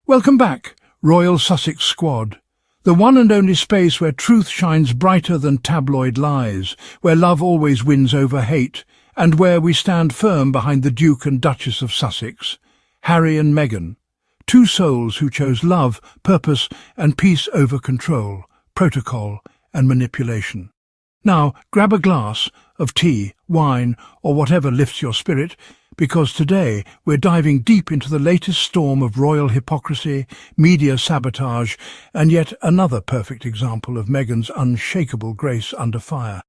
Welcome back, Royal Sussex Squad. The one and only space where truth shines brighter than tabloid lies, where love always wins over hate, and where we stand firm behind the Duke and Duchess of Sussex, Harry and Meghan, two souls who chose love, purpose and peace over control, protocol and manipulation. Now, grab a glass of tea, wine, or whatever lifts your spirit, because today we're diving deep into the latest storm of royal hypocrisy, media sabotage, and yet another perfect example of Meghan's unshakable grace under fire.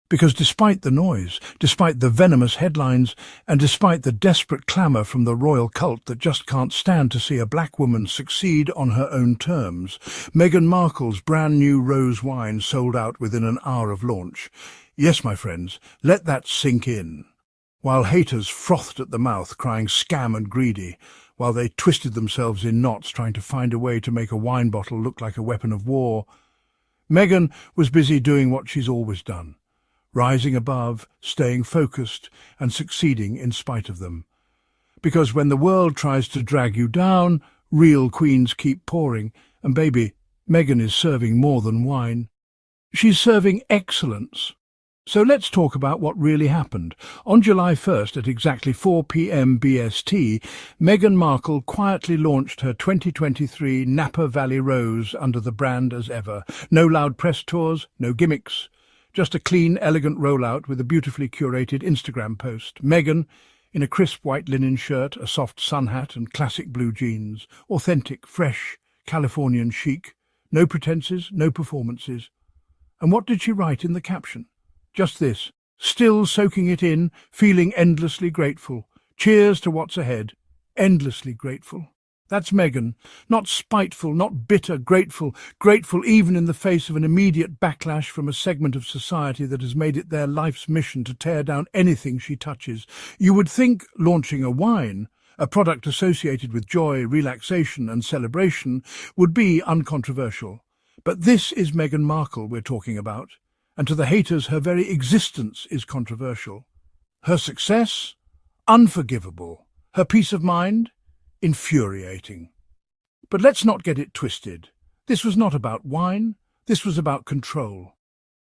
Because despite the noise, despite the venomous headlines, and despite the desperate clamour from the royal cult that just can't stand to see a black woman succeed on her own terms, Meghan Markle's brand new rose wine sold out within an hour of launch. Yes, my friends, let that sink in. While haters frothed at the mouth, crying scam and greedy, while they twisted themselves in knots trying to find a way to make a wine bottle look like a weapon of war, Meghan was busy doing what she's always done, rising above, staying focused, and succeeding in spite of them. Because when the world tries to drag you down, real queens keep pouring, and baby, Meghan is serving more than wine. She's serving excellence. So let's talk about what really happened. On July 1st at exactly 4 p.m. BST, Meghan Markle quietly launched her 2023 Napa Valley Rose under the brand as ever. No loud press tours, no gimmicks. Just a clean, elegant rollout with a beautifully curated Instagram post. Meghan, in a crisp white linen shirt, a soft sun hat and classic blue jeans. Authentic, fresh, Californian chic. No pretenses, no performances. And what did she write in the caption? Just this: still soaking it in, feeling endlessly grateful. Cheers to what's ahead. Endlessly grateful. That's Meghan. Not spiteful, not bitter, grateful. Grateful even in the face of an immediate backlash from a segment of society that has made it their life's mission to tear down anything she touches. You would think launching a wine, a product associated with joy, relaxation and celebration, would be uncontroversial. But this is Meghan Markle we're talking about. And to the haters, her very existence is controversial. Her success? Unforgivable. Her peace of mind? Infuriating. But let's not get it twisted. This was not about wine. This was about control.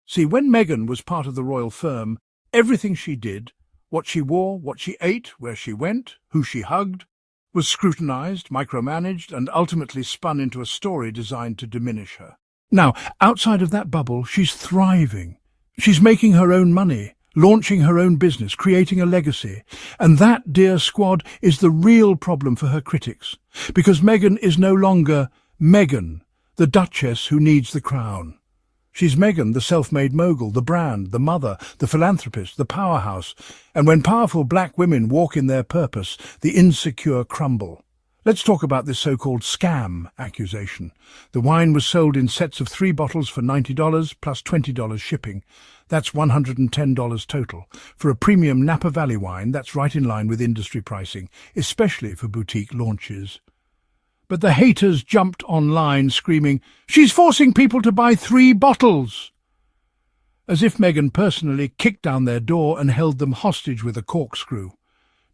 See, when Meghan was part of the royal firm, everything she did, what she wore, what she ate, where she went, who she hugged, was scrutinized, micromanaged, and ultimately spun into a story designed to diminish her. Now, outside of that bubble, she's thriving. She's making her own money, launching her own business, creating a legacy. And that, dear squad, is the real problem for her critics. Because Meghan is no longer Meghan, the Duchess who needs the crown. She's Meghan, the self-made mogul, the brand, the mother, the philanthropist, the powerhouse. And when powerful black women walk in their purpose, the insecure crumble. Let's talk about this so-called scam accusation. The wine was sold in sets of 3 bottles for $90 plus $20 shipping. That's $110 total. For a premium Napa Valley wine, that's right in line with industry pricing, especially for boutique launches. But the haters jumped online screaming, "She's forcing people to buy 3 bottles!" As if Meghan personally kicked down their door and held them hostage with a corkscrew.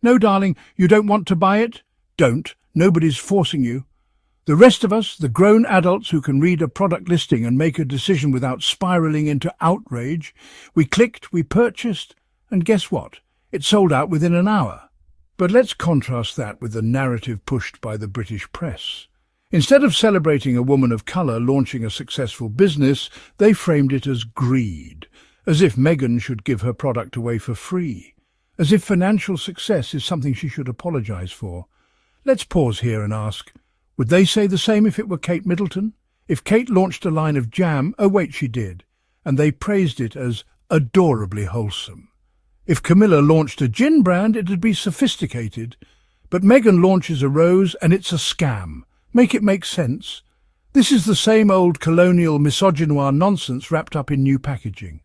No, darling, you don't want to buy it? Don't. Nobody's forcing you. The rest of us, the grown adults who can read a product listing and make a decision without spiralling into outrage, we clicked, we purchased, and guess what? It sold out within an hour. But let's contrast that with the narrative pushed by the British press. Instead of celebrating a woman of colour launching a successful business, they framed it as greed, as if Meghan should give her product away for free, as if financial success is something she should apologise for. Let's pause here and ask, would they say the same if it were Kate Middleton? If Kate launched a line of jam, oh wait, she did, and they praised it as adorably wholesome. If Camilla launched a gin brand, it'd be sophisticated. But Meghan launches a rose and it's a scam. Make it make sense. This is the same old colonial misogynoir nonsense wrapped up in new packaging.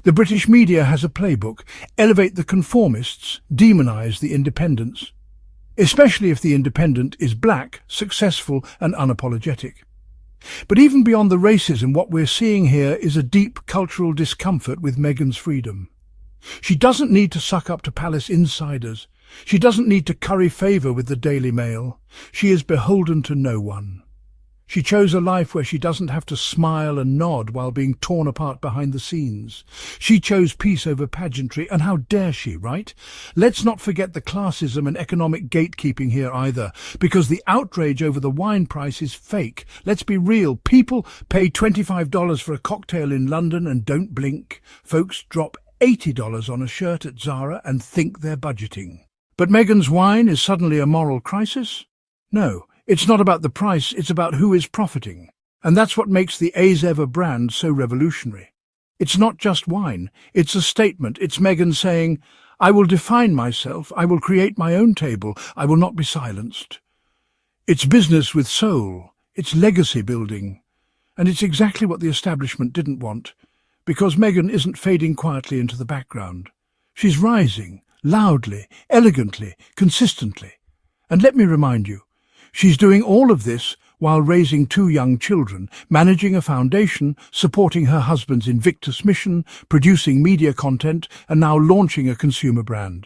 The British media has a playbook: elevate the conformists, demonise the independents. Especially if the independent is black, successful and unapologetic. But even beyond the racism, what we're seeing here is a deep cultural discomfort with Meghan's freedom. She doesn't need to suck up to palace insiders. She doesn't need to curry favour with the Daily Mail. She is beholden to no one. She chose a life where she doesn't have to smile and nod while being torn apart behind the scenes. She chose peace over pageantry, and how dare she, right? Let's not forget the classism and economic gatekeeping here either, because the outrage over the wine price is fake. Let's be real. People pay $25 for a cocktail in London and don't blink. Folks drop $80 on a shirt at Zara and think they're budgeting. But Meghan's wine is suddenly a moral crisis? No. It's not about the price, it's about who is profiting. And that's what makes the As Ever brand so revolutionary. It's not just wine, it's a statement. It's Meghan saying, I will define myself, I will create my own table, I will not be silenced. It's business with soul, it's legacy building. And it's exactly what the establishment didn't want, because Meghan isn't fading quietly into the background. She's rising, loudly, elegantly, consistently. And let me remind you, she's doing all of this while raising 2 young children, managing a foundation, supporting her husband's Invictus mission, producing media content, and now launching a consumer brand.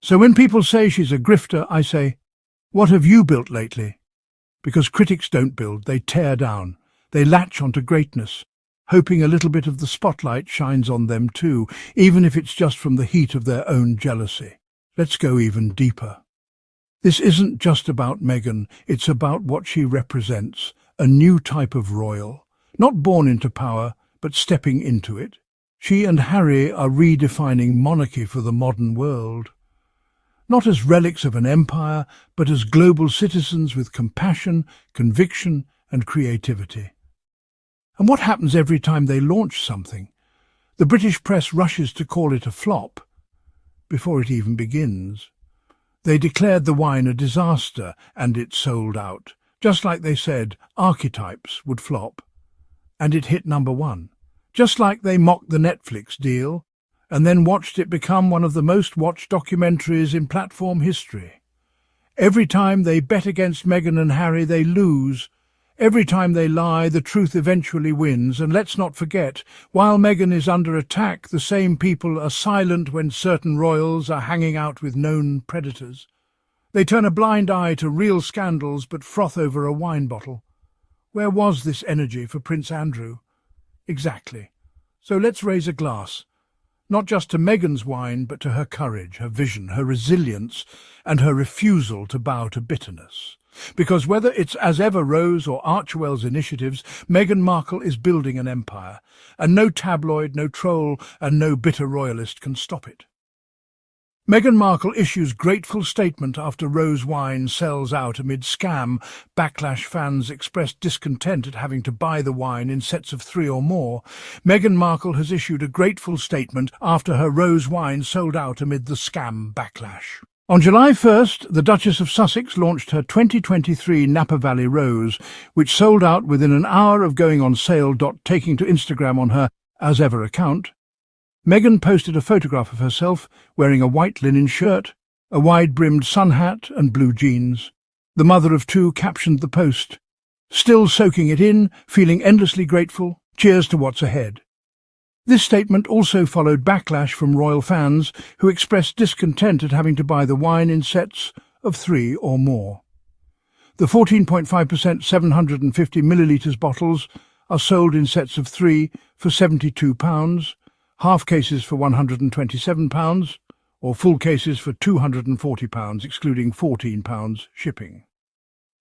So when people say she's a grifter, I say, what have you built lately? Because critics don't build, they tear down. They latch onto greatness, hoping a little bit of the spotlight shines on them too, even if it's just from the heat of their own jealousy. Let's go even deeper. This isn't just about Meghan, it's about what she represents, a new type of royal, not born into power, but stepping into it. She and Harry are redefining monarchy for the modern world. Not as relics of an empire, but as global citizens with compassion, conviction, and creativity. And what happens every time they launch something? The British press rushes to call it a flop before it even begins. They declared the wine a disaster, and it sold out, just like they said archetypes would flop. And it hit #1, just like they mocked the Netflix deal, and then watched it become one of the most watched documentaries in platform history. Every time they bet against Meghan and Harry, they lose. Every time they lie, the truth eventually wins. And let's not forget, while Meghan is under attack, the same people are silent when certain royals are hanging out with known predators. They turn a blind eye to real scandals but froth over a wine bottle. Where was this energy for Prince Andrew? Exactly. So let's raise a glass, not just to Meghan's wine, but to her courage, her vision, her resilience, and her refusal to bow to bitterness. Because whether it's As Ever Rose or Archewell's initiatives, Meghan Markle is building an empire, and no tabloid, no troll, and no bitter royalist can stop it. Meghan Markle issues grateful statement after Rose wine sells out amid scam. Backlash fans expressed discontent at having to buy the wine in sets of 3 or more. Meghan Markle has issued a grateful statement after her Rose wine sold out amid the scam backlash. On July 1st, the Duchess of Sussex launched her 2023 Napa Valley Rose, which sold out within an hour of going on sale. Taking to Instagram on her As Ever account, Meghan posted a photograph of herself wearing a white linen shirt, a wide-brimmed sun hat and blue jeans. The mother of 2 captioned the post, "Still soaking it in, feeling endlessly grateful. Cheers to what's ahead." This statement also followed backlash from royal fans who expressed discontent at having to buy the wine in sets of 3 or more. The 14.5% 750 millilitres bottles are sold in sets of 3 for £72, half cases for £127, or full cases for £240, excluding £14 shipping.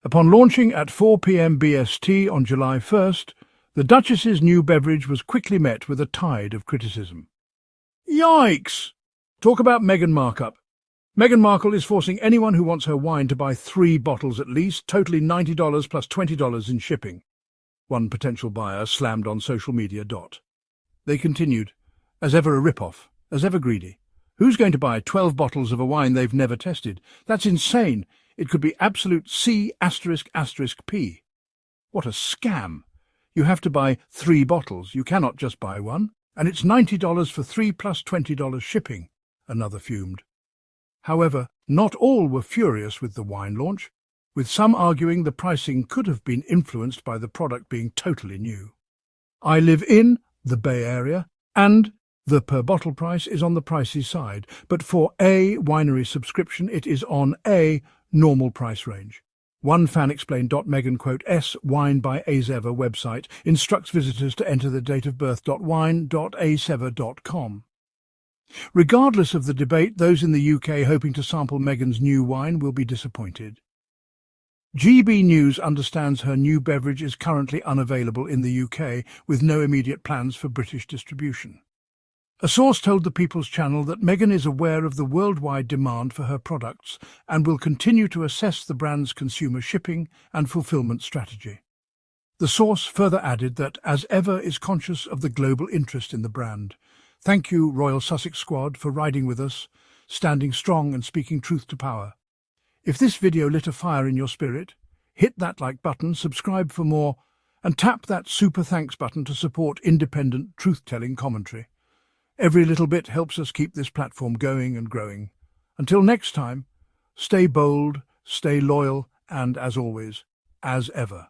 Upon launching at 4 p.m. BST on July 1st, the Duchess's new beverage was quickly met with a tide of criticism. Yikes! Talk about Meghan Markle. Meghan Markle is forcing anyone who wants her wine to buy 3 bottles at least, totaling $90 plus $20 in shipping. One potential buyer slammed on social media. They continued, "As ever a rip-off, as ever greedy. Who's going to buy 12 bottles of a wine they've never tested? That's insane. It could be absolute C***P. What a scam. You have to buy 3 bottles. You cannot just buy one. And it's $90 for 3 plus $20 shipping," another fumed. However, not all were furious with the wine launch, with some arguing the pricing could have been influenced by the product being totally new. I live in the Bay Area, and The per-bottle price is on the pricey side, but for a winery subscription it is on a normal price range. One fan explained. Meghan S Wine by Azeva website instructs visitors to enter the date of birth. Wine.azeva.com. Regardless of the debate, those in the UK hoping to sample Meghan's new wine will be disappointed. GB News understands her new beverage is currently unavailable in the UK, with no immediate plans for British distribution. A source told the People's Channel that Meghan is aware of the worldwide demand for her products and will continue to assess the brand's consumer shipping and fulfillment strategy. The source further added that, as ever, is conscious of the global interest in the brand. Thank you, Royal Sussex Squad, for riding with us, standing strong and speaking truth to power. If this video lit a fire in your spirit, hit that like button, subscribe for more, and tap that super thanks button to support independent, truth-telling commentary. Every little bit helps us keep this platform going and growing. Until next time, stay bold, stay loyal, and as always, as ever.